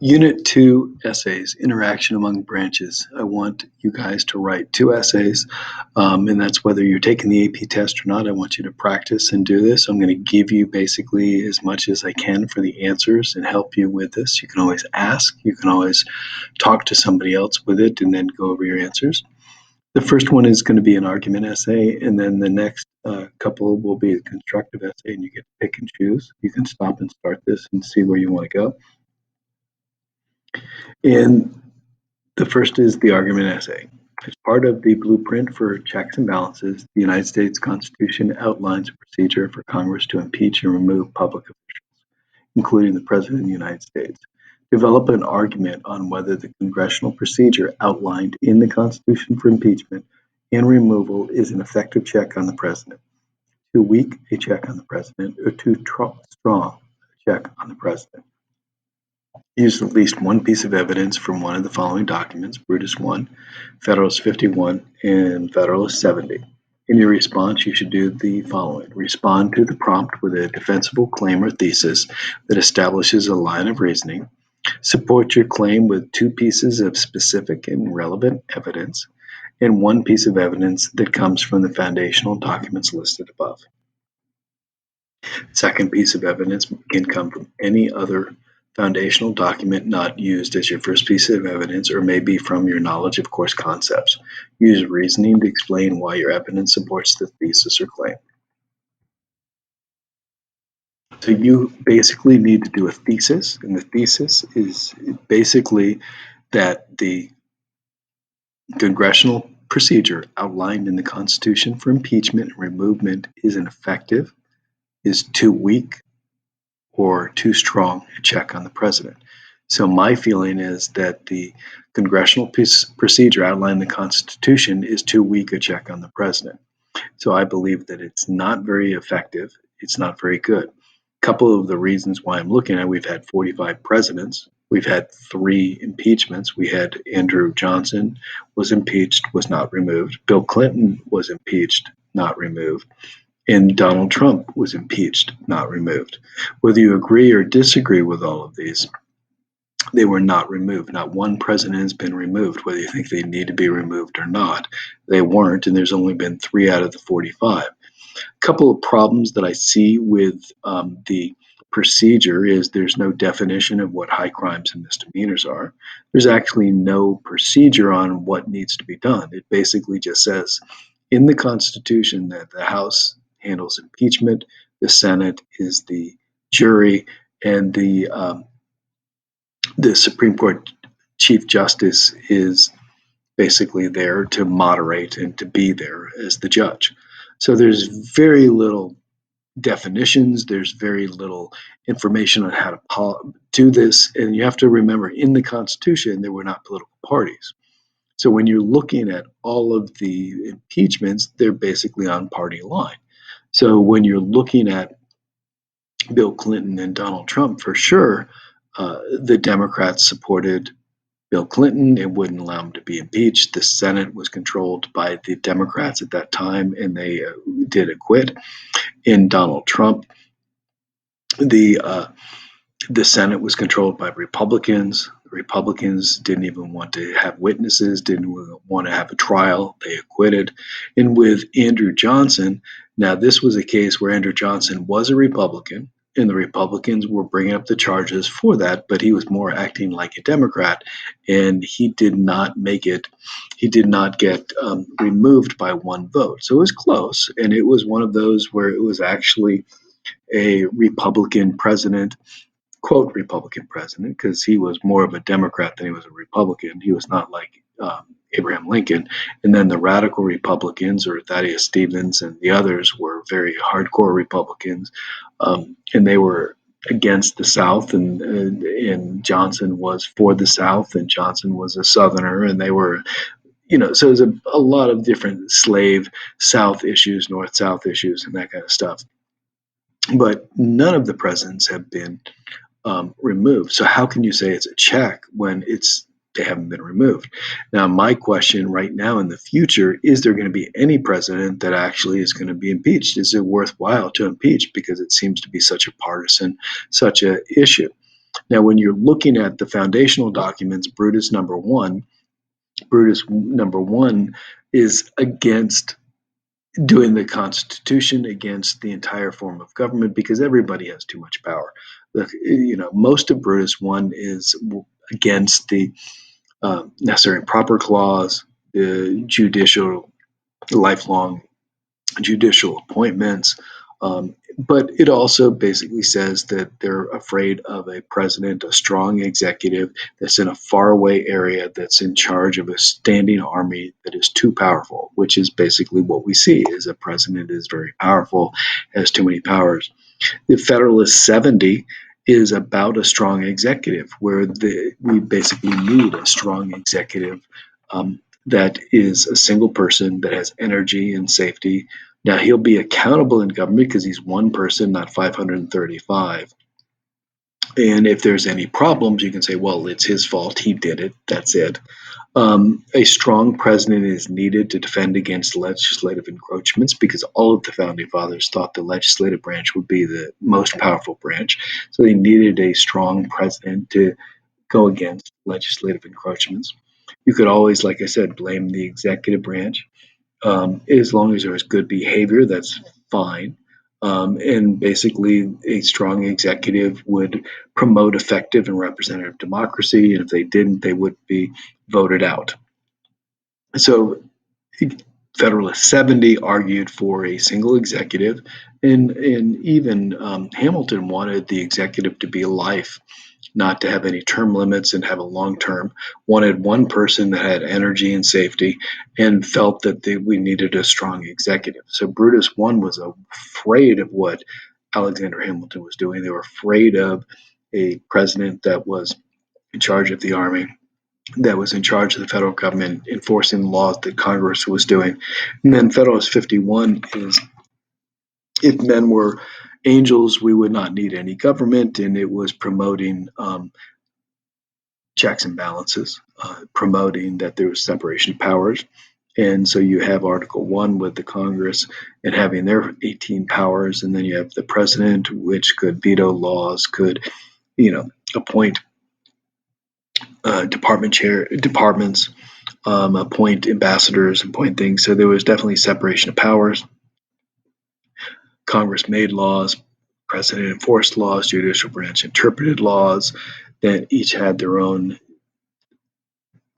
Unit 2 essays, interaction among branches. I want you guys to write 2 essays, and that's whether you're taking the AP test or not. I want you to practice and do this. I'm going to give you basically as much as I can for the answers and help you with this. You can always ask, you can always talk to somebody else with it and then go over your answers. The first one is going to be an argument essay, and then the next couple will be a constructive essay, and you get to pick and choose. You can stop and start this and see where you want to go. And the first is the argument essay. As part of the blueprint for checks and balances, the United States Constitution outlines a procedure for Congress to impeach and remove public officials, including the President of the United States. Develop an argument on whether the congressional procedure outlined in the Constitution for impeachment and removal is an effective check on the President, too weak a check on the President, or too strong a check on the President. Use at least one piece of evidence from one of the following documents: Brutus 1, Federalist 51, and Federalist 70. In your response, you should do the following. Respond to the prompt with a defensible claim or thesis that establishes a line of reasoning. Support your claim with 2 pieces of specific and relevant evidence, and 1 piece of evidence that comes from the foundational documents listed above. Second piece of evidence can come from any other foundational document not used as your first piece of evidence, or may be from your knowledge of course concepts. Use reasoning to explain why your evidence supports the thesis or claim. So you basically need to do a thesis, and the thesis is basically that the congressional procedure outlined in the Constitution for impeachment and removal is ineffective, is too weak, or too strong a check on the President. So my feeling is that the congressional procedure outlined in the Constitution is too weak a check on the President. So I believe that it's not very effective. It's not very good. A couple of the reasons why I'm looking at, we've had 45 presidents. We've had 3 impeachments. We had Andrew Johnson was impeached, was not removed. Bill Clinton was impeached, not removed. And Donald Trump was impeached, not removed. Whether you agree or disagree with all of these, they were not removed. Not one president has been removed, whether you think they need to be removed or not. They weren't, and there's only been 3 out of the 45. A couple of problems that I see with the procedure is there's no definition of what high crimes and misdemeanors are. There's actually no procedure on what needs to be done. It basically just says in the Constitution that the House handles impeachment, the Senate is the jury, and the Supreme Court Chief Justice is basically there to moderate and to be there as the judge. So there's very little definitions, there's very little information on how to do this, and you have to remember in the Constitution there were not political parties. So when you're looking at all of the impeachments, they're basically on party line. So when you're looking at Bill Clinton and Donald Trump, for sure, the Democrats supported Bill Clinton and wouldn't allow him to be impeached. The Senate was controlled by the Democrats at that time, and they did acquit. In Donald Trump, the Senate was controlled by Republicans. Republicans didn't even want to have witnesses, didn't want to have a trial. They acquitted. And with Andrew Johnson, now this was a case where Andrew Johnson was a Republican, and the Republicans were bringing up the charges for that, but he was more acting like a Democrat, and he did not make it. He did not get removed by 1 vote. So it was close, and it was one of those where it was actually a Republican president, quote Republican president, because he was more of a Democrat than he was a Republican. He was not like Abraham Lincoln. And then the radical Republicans, or Thaddeus Stevens and the others, were very hardcore Republicans, and they were against the South, and Johnson was for the South, and Johnson was a Southerner, and they were, so there's a lot of different slave South issues, North-South issues, and that kind of stuff. But none of the presidents have been removed. So how can you say it's a check when they haven't been removed? Now, my question right now in the future, is there going to be any president that actually is going to be impeached? Is it worthwhile to impeach? Because it seems to be such a partisan, such a issue. Now, when you're looking at the foundational documents, Brutus number one is against doing the Constitution, against the entire form of government, because everybody has too much power. Most of Brutus one is against the necessary and proper clause, the lifelong judicial appointments. But it also basically says that they're afraid of a president, a strong executive that's in a faraway area, that's in charge of a standing army that is too powerful, which is basically what we see is a president is very powerful, has too many powers. The Federalist 70 is about a strong executive, where we basically need a strong executive that is a single person that has energy and safety. Now, he'll be accountable in government because he's one person, not 535. And if there's any problems, you can say, well, it's his fault. He did it. That's it. A strong president is needed to defend against legislative encroachments because all of the founding fathers thought the legislative branch would be the most powerful branch. So they needed a strong president to go against legislative encroachments. You could always, like I said, blame the executive branch. As long as there's good behavior, that's fine. And basically, a strong executive would promote effective and representative democracy, and if they didn't, they would be voted out. So, Federalist 70 argued for a single executive, and even Hamilton wanted the executive to be life, not to have any term limits and have a long term. Wanted one person that had energy and safety, and felt that we needed a strong executive. So Brutus I was afraid of what Alexander Hamilton was doing. They were afraid of a president that was in charge of the army, that was in charge of the federal government, enforcing the laws that Congress was doing. And then Federalist 51 is, if men were angels, we would not need any government, and it was promoting checks and balances, promoting that there was separation of powers. And so you have Article 1 with the Congress and having their 18 powers, and then you have the president, which could veto laws, could, appoint departments, appoint ambassadors, appoint things. So there was definitely separation of powers. Congress made laws, president enforced laws, judicial branch interpreted laws, that each had their own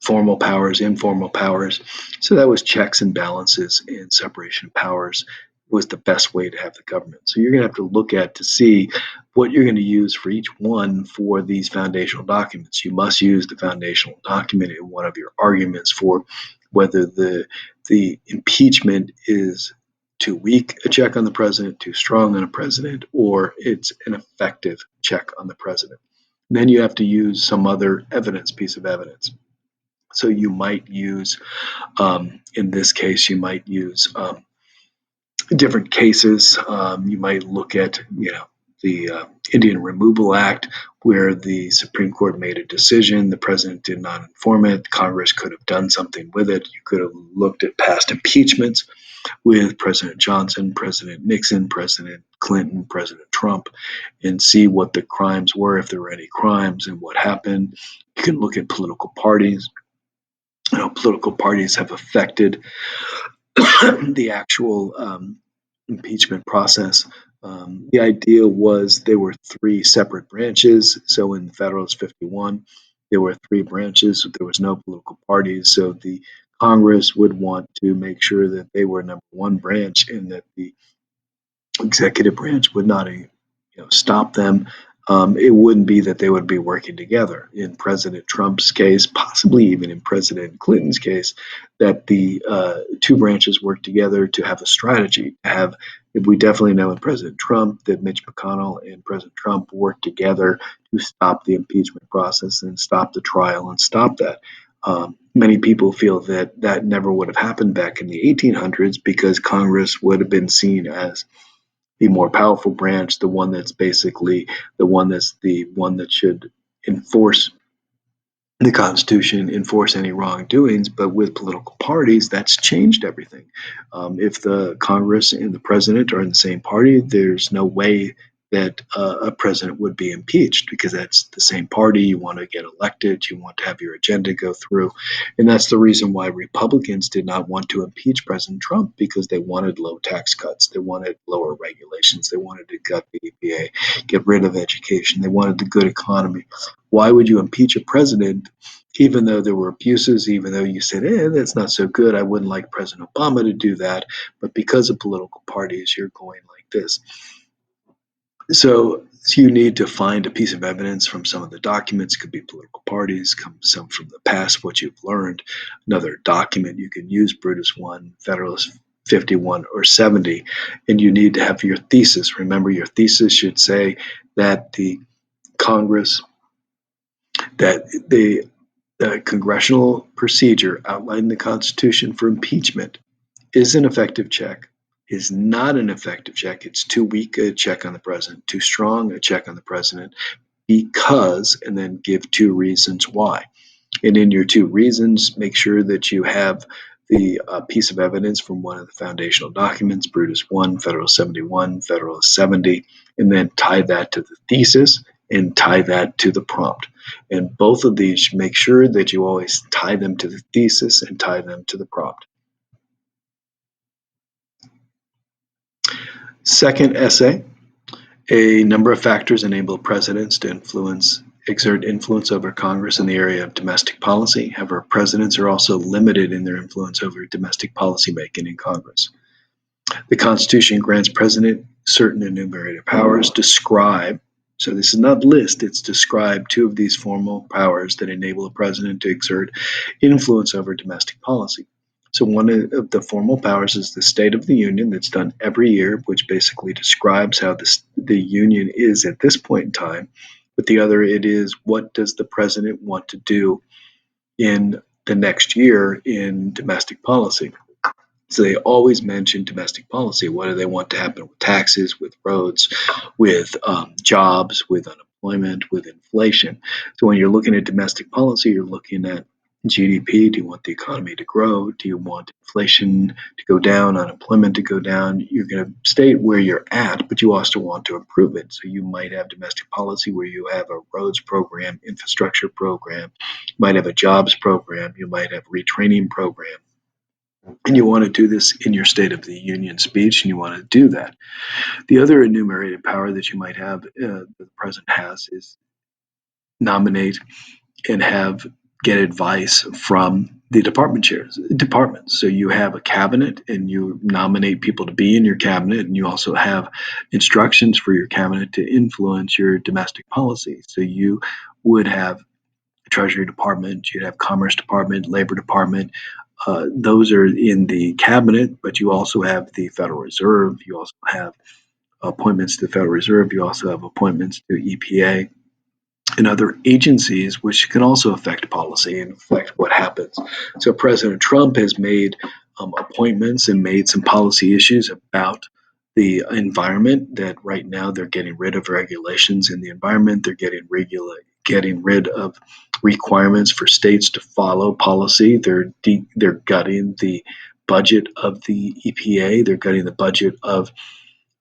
formal powers, informal powers. So that was checks and balances, and separation of powers was the best way to have the government. So you're going to have to look at to see what you're going to use for each one for these foundational documents. You must use the foundational document in one of your arguments for whether the impeachment is too weak a check on the president, too strong on a president, or it's an effective check on the president. And then you have to use some other piece of evidence. So you might use, in this case, you might use different cases. You might look at, the Indian Removal Act, where the Supreme Court made a decision. The president did not inform it. Congress could have done something with it. You could have looked at past impeachments with President Johnson, President Nixon, President Clinton, President Trump, and see what the crimes were, if there were any crimes, and what happened. You can look at political parties. Political parties have affected the actual impeachment process. The idea was there were three separate branches. So in Federalist 51, there were three branches. There was no political parties. So the Congress would want to make sure that they were number one branch, and that the executive branch would not, stop them. It wouldn't be that they would be working together. In President Trump's case, possibly even in President Clinton's case, that the two branches work together to have a strategy. We definitely know in President Trump that Mitch McConnell and President Trump worked together to stop the impeachment process and stop the trial and stop that. Many people feel that that never would have happened back in the 1800s because Congress would have been seen as the more powerful branch, the one that's basically the one that should enforce the Constitution, enforce any wrongdoings. But with political parties, that's changed everything. If the Congress and the president are in the same party, there's no way that a president would be impeached, because that's the same party. You want to get elected, you want to have your agenda go through. And that's the reason why Republicans did not want to impeach President Trump, because they wanted low tax cuts, they wanted lower regulations, they wanted to gut the EPA, get rid of education, they wanted the good economy. Why would you impeach a president, even though there were abuses, even though you said, that's not so good, I wouldn't like President Obama to do that, but because of political parties, you're going like this. So you need to find a piece of evidence from some of the documents. Could be political parties, some from the past, what you've learned. Another document you can use, Brutus 1, Federalist 51 or 70, and you need to have your thesis. Remember, your thesis should say that the Congress, that the congressional procedure outlined in the Constitution for impeachment is an effective check, is not an effective check. It's too weak a check on the president, too strong a check on the president, because, and then give 2 reasons why. And in your 2 reasons, make sure that you have the piece of evidence from one of the foundational documents, Brutus 1, Federal 71, Federal 70, and then tie that to the thesis and tie that to the prompt. And both of these, make sure that you always tie them to the thesis and tie them to the prompt. Second essay, a number of factors enable presidents to exert influence over Congress in the area of domestic policy. However, presidents are also limited in their influence over domestic policy making in Congress. The Constitution grants president certain enumerated powers. Describe, so this is not list, it's describe 2 of these formal powers that enable a president to exert influence over domestic policy. So one of the formal powers is the State of the Union, that's done every year, which basically describes how the Union is at this point in time. But the other, it is, what does the president want to do in the next year in domestic policy? So they always mention domestic policy. What do they want to happen with taxes, with roads, with jobs, with unemployment, with inflation? So when you're looking at domestic policy, you're looking at GDP. Do you want the economy to grow? Do you want inflation to go down, unemployment to go down? You're going to stay where you're at, but you also want to improve it. So you might have domestic policy where you have a roads program, infrastructure program, you might have a jobs program, you might have retraining program. And you want to do this in your State of the Union speech, and you want to do that. The other enumerated power that you might have, that the president has, is nominate and get advice from the department chairs, departments. So you have a cabinet, and you nominate people to be in your cabinet, and you also have instructions for your cabinet to influence your domestic policy. So you would have a Treasury Department, you'd have Commerce Department, Labor Department. Those are in the cabinet, but you also have the Federal Reserve. You also have appointments to the Federal Reserve. You also have appointments to EPA and other agencies, which can also affect policy and affect what happens. So President Trump has made appointments and made some policy issues about the environment, that right now they're getting rid of regulations in the environment. They're getting rid of requirements for states to follow policy. They're gutting the budget of the EPA. They're gutting the budget of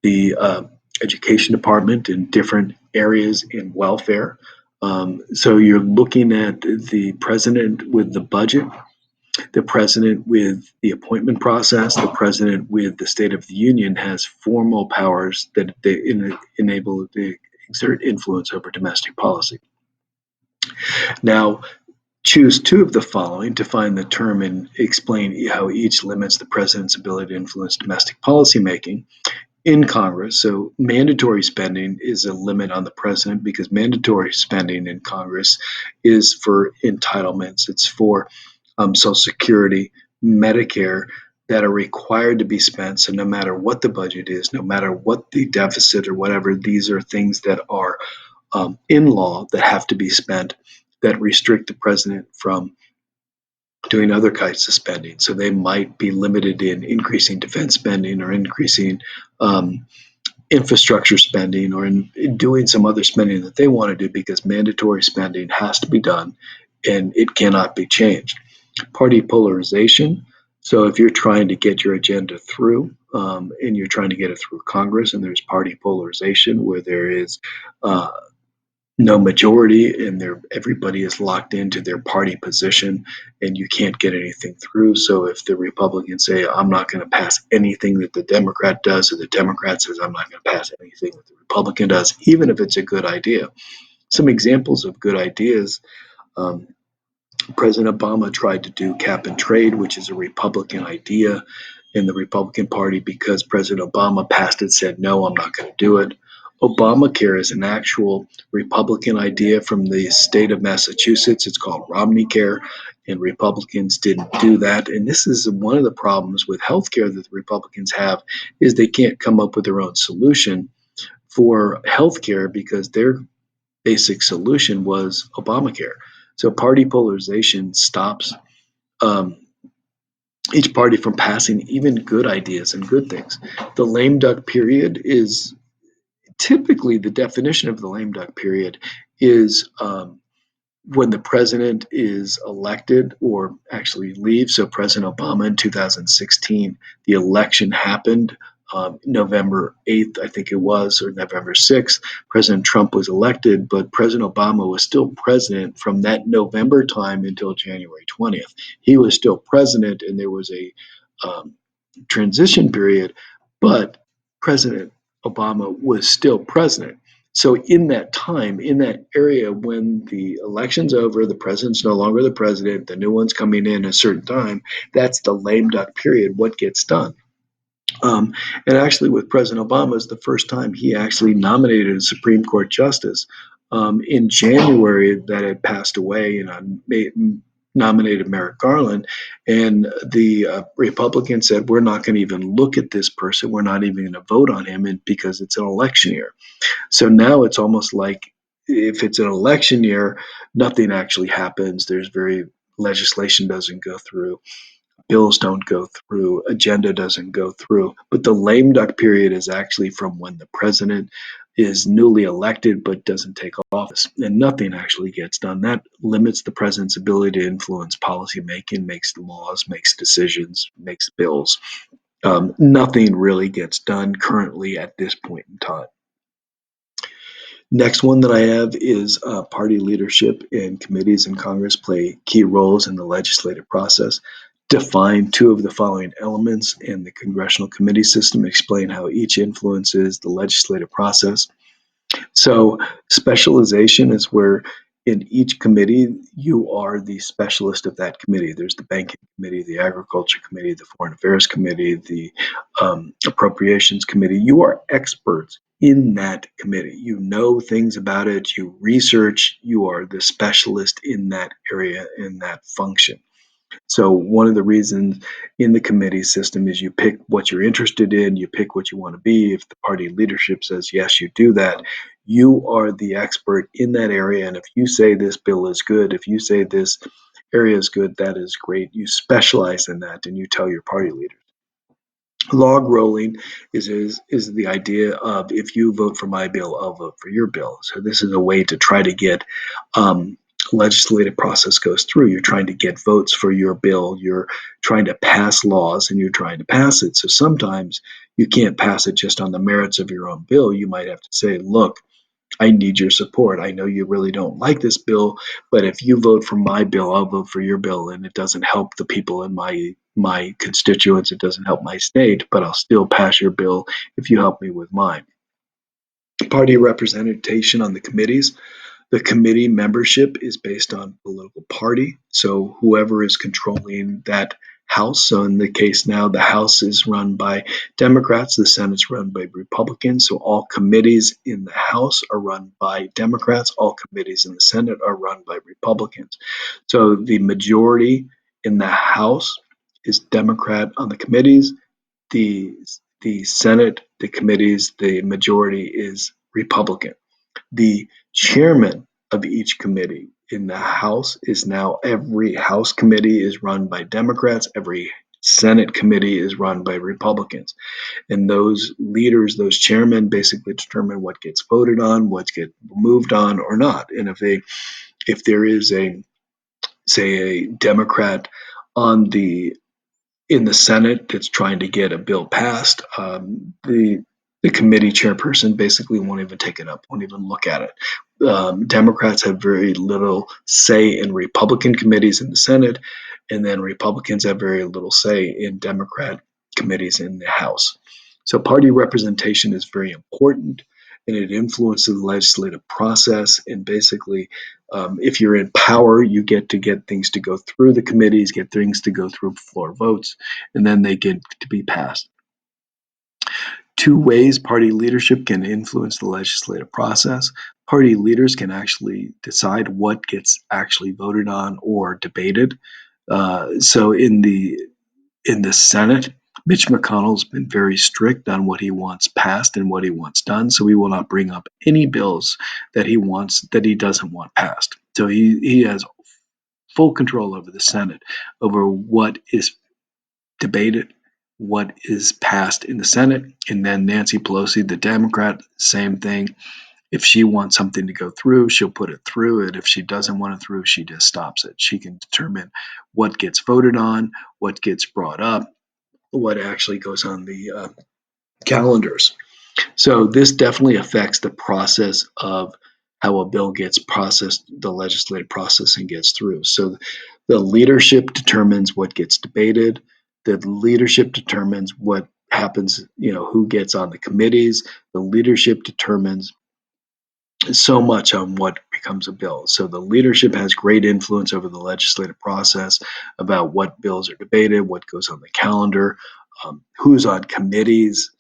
the education department in different areas in welfare. So you're looking at the president with the budget, the president with the appointment process, the president with the State of the Union has formal powers that they enable to exert influence over domestic policy. Now, choose 2 of the following to find the term and explain how each limits the president's ability to influence domestic policy making in Congress. So mandatory spending is a limit on the president, because mandatory spending in Congress is for entitlements. It's for Social Security, Medicare, that are required to be spent. So no matter what the budget is, no matter what the deficit or whatever, these are things that are in law that have to be spent, that restrict the president from doing other kinds of spending. So they might be limited in increasing defense spending, or increasing infrastructure spending, or in doing some other spending that they want to do, because mandatory spending has to be done and it cannot be changed. Party polarization. So if you're trying to get your agenda through, and you're trying to get it through Congress, and there's party polarization where there is uh, no majority, and everybody is locked into their party position, and you can't get anything through. So if the Republicans say, I'm not going to pass anything that the Democrat does, or the Democrat says, I'm not going to pass anything that the Republican does, even if it's a good idea. Some examples of good ideas. um, President Obama tried to do cap and trade, which is a Republican idea in the Republican Party. Because President Obama passed it, said, no, I'm not going to do it. Obamacare is an actual Republican idea from the state of Massachusetts. It's called Romney Care, and Republicans didn't do that. And this is one of the problems with healthcare that the Republicans have, is they can't come up with their own solution for healthcare because their basic solution was Obamacare. So party polarization stops um, each party from passing even good ideas and good things. The lame duck period is typically, the definition of the lame duck period is when the president is elected or actually leaves. So President Obama in 2016, the election happened November 8th, I think it was, or November 6th. President Trump was elected, but President Obama was still president from that November time until January 20th. He was still president, and there was a um, transition period, but President Obama was still president. So in that time, in that area, when the election's over, the president's no longer the president, the new one's coming in a certain time, that's the lame duck period, what gets done. And actually, with President Obama, it's the first time he actually nominated a Supreme Court justice. In January, that had passed away, and I nominated Merrick Garland, and the Republicans said, "We're not going to even look at this person. We're not even going to vote on him, and because it's an election year." So now it's almost like if it's an election year, nothing actually happens. There's very legislation doesn't go through, bills don't go through, agenda doesn't go through. But the lame duck period is actually from when the president is newly elected but doesn't take office, and nothing actually gets done. That limits the president's ability to influence policy making, makes laws, makes decisions, makes bills. Nothing really gets done currently at this point in time. Next one that I have is party leadership and committees in Congress play key roles in the legislative process. Define two of the following elements in the congressional committee system. Explain how each influences the legislative process. So specialization is where in each committee you are the specialist of that committee. There's the banking committee, the agriculture committee, the foreign affairs committee, the appropriations committee. You are experts in that committee. You know things about it. You research. You are the specialist in that area, in that function. So one of the reasons in the committee system is you pick what you're interested in, you pick what you want to be. If the party leadership says yes, you do that. You are the expert in that area, and if you say this bill is good, if you say this area is good, that is great. You specialize in that, and you tell your party leaders. Log rolling is the idea of, if you vote for my bill, I'll vote for your bill. So this is a way to try to get legislative process goes through. You're trying to get votes for your bill. You're trying to pass laws, and you're trying to pass it. So sometimes you can't pass it just on the merits of your own bill. You might have to say, look, I need your support. I know you really don't like this bill, but if you vote for my bill, I'll vote for your bill, and it doesn't help the people in my constituents. It doesn't help my state, but I'll still pass your bill if you help me with mine. Party representation on the committees. The committee membership is based on political party. So whoever is controlling that House, so in the case now, the House is run by Democrats, the Senate's run by Republicans. So all committees in the House are run by Democrats, all committees in the Senate are run by Republicans. So the majority in the House is Democrat on the committees. The the Senate, the committees, the majority is Republican. The chairman of each committee in the House is now, every House committee is run by Democrats, every Senate committee is run by Republicans. And those leaders, those chairmen, basically determine what gets voted on, what gets moved on or not. And if there is a, say, a Democrat on the in the Senate that's trying to get a bill passed, the committee chairperson basically won't even take it up, won't even look at it. Democrats have very little say in Republican committees in the Senate, and then Republicans have very little say in Democrat committees in the House. So party representation is very important, and it influences the legislative process. And basically, if you're in power, you get things to go through the committees, get things to go through floor votes, and then they get to be passed. Two ways party leadership can influence the legislative process. Party leaders can actually decide what gets actually voted on or debated. So in the Senate, Mitch McConnell's been very strict on what he wants passed and what he wants done. So he will not bring up any bills that he doesn't want passed. So he has full control over the Senate, over what is debated, what is passed in the Senate. And then Nancy Pelosi, the Democrat, same thing. If she wants something to go through, she'll put it through. And if she doesn't want it through, she just stops it. She can determine what gets voted on, what gets brought up, what actually goes on the calendars. So this definitely affects the process of how a bill gets processed, the legislative process, and gets through. So the leadership determines what gets debated. The leadership determines what happens, who gets on the committees. The leadership determines so much on what becomes a bill. So the leadership has great influence over the legislative process about what bills are debated, what goes on the calendar, who's on committees,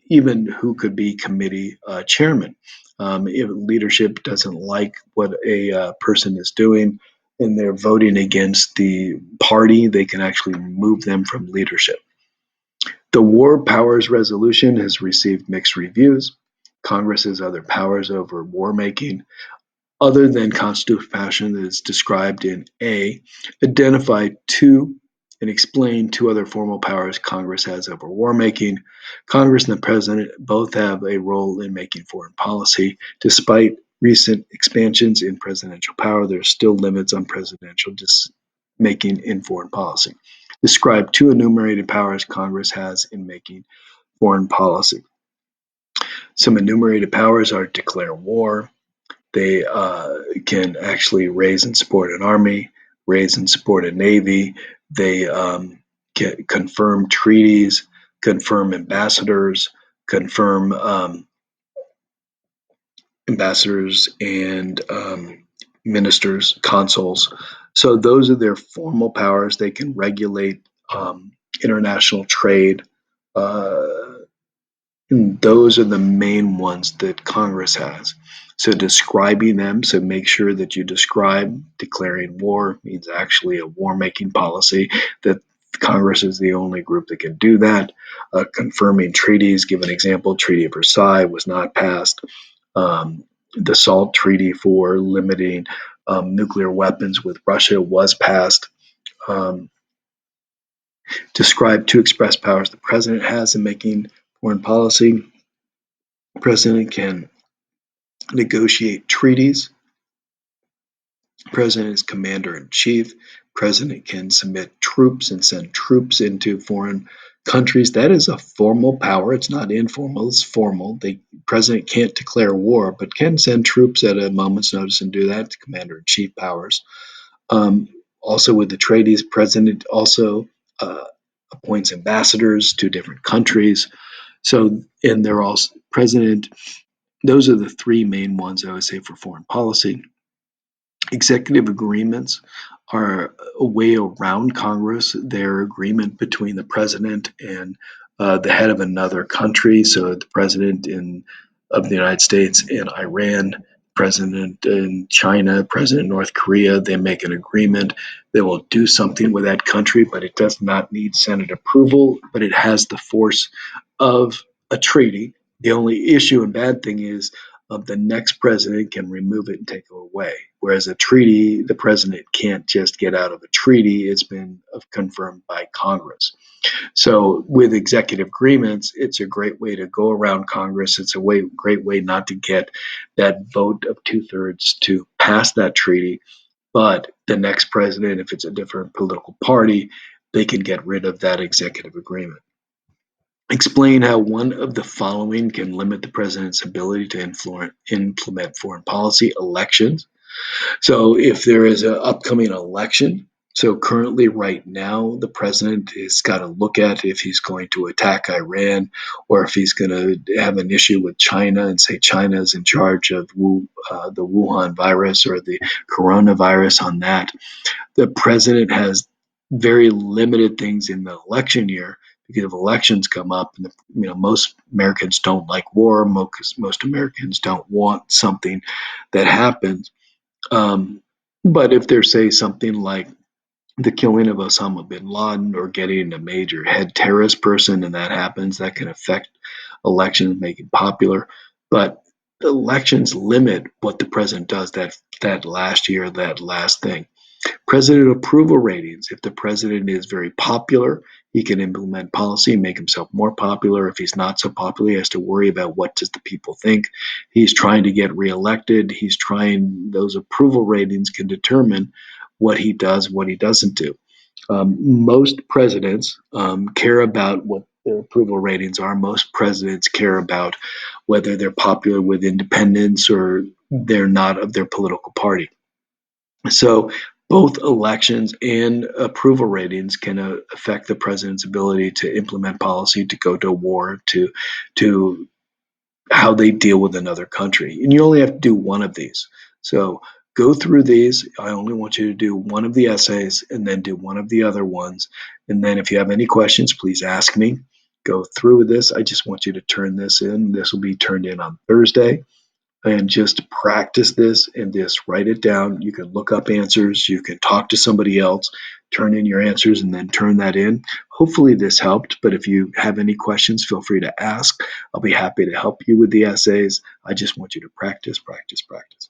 even who could be committee chairman. If leadership doesn't like what a person is doing and they're voting against the party, they can actually remove them from leadership. The War Powers Resolution has received mixed reviews. Congress has other powers over war making other than constitutional passion that is described in A. Identify two and explain two other formal powers Congress has over war making. Congress and the President both have a role in making foreign policy. Despite recent expansions in presidential power, there are still limits on presidential making in foreign policy. Describe two enumerated powers Congress has in making foreign policy. Some enumerated powers are declare war. They can actually raise and support an army, raise and support a navy. They can confirm treaties, confirm ambassadors, confirm ambassadors and ministers, consuls. So those are their formal powers. They can regulate international trade. And those are the main ones that Congress has. So describing them, so make sure that you describe declaring war means actually a war-making policy, that Congress is the only group that can do that. Confirming treaties, give an example, Treaty of Versailles was not passed. The SALT Treaty for limiting nuclear weapons with Russia was passed. Describe two express powers the president has in making foreign policy. The president can negotiate treaties. President is commander-in-chief. President can submit troops and send troops into foreign countries. That is a formal power. It's not informal, it's formal. The president can't declare war, but can send troops at a moment's notice and do that. Commander-in-chief powers. Also with the treaties, president also appoints ambassadors to different countries. So, and they're also president. Those are the three main ones I would say for foreign policy. Executive agreements are a way around Congress. They're agreement between the president and the head of another country. So the president of the United States and Iran, president in China, president in North Korea, they make an agreement. They will do something with that country, but it does not need Senate approval, but it has the force of a treaty. The only issue and bad thing is the next president can remove it and take it away. Whereas a treaty, the president can't just get out of a treaty. It's been confirmed by Congress. So with executive agreements, it's a great way to go around Congress. It's a great way not to get that vote of 2/3 to pass that treaty. But the next president, if it's a different political party, they can get rid of that executive agreement. Explain how one of the following can limit the president's ability to implement foreign policy: elections. So if there is an upcoming election, so currently right now, the president has got to look at if he's going to attack Iran or if he's going to have an issue with China and say China is in charge of the Wuhan virus or the coronavirus on that. The president has very limited things in the election year because if elections come up, and most Americans don't like war, most Americans don't want something that happens. But if there's, say, something like the killing of Osama bin Laden or getting a major head terrorist person and that happens, that can affect elections, make it popular. But elections limit what the president does that last year, that last thing. President approval ratings. If the president is very popular, he can implement policy and make himself more popular. If he's not so popular, he has to worry about what does the people think. He's trying to get reelected. Those approval ratings can determine what he does, what he doesn't do. Most presidents care about what their approval ratings are. Most presidents care about whether they're popular with independents or they're not of their political party. So both elections and approval ratings can affect the president's ability to implement policy, to go to war, to how they deal with another country. And you only have to do one of these. So go through these. I only want you to do one of the essays and then do one of the other ones. And then if you have any questions, please ask me. Go through with this. I just want you to turn this in. This will be turned in on Thursday, and just practice this and just write it down. You can look up answers, you can talk to somebody else, turn in your answers, and then turn that in. Hopefully, this helped. But if you have any questions, feel free to ask. I'll be happy to help you with the essays. I just want you to practice, practice, practice.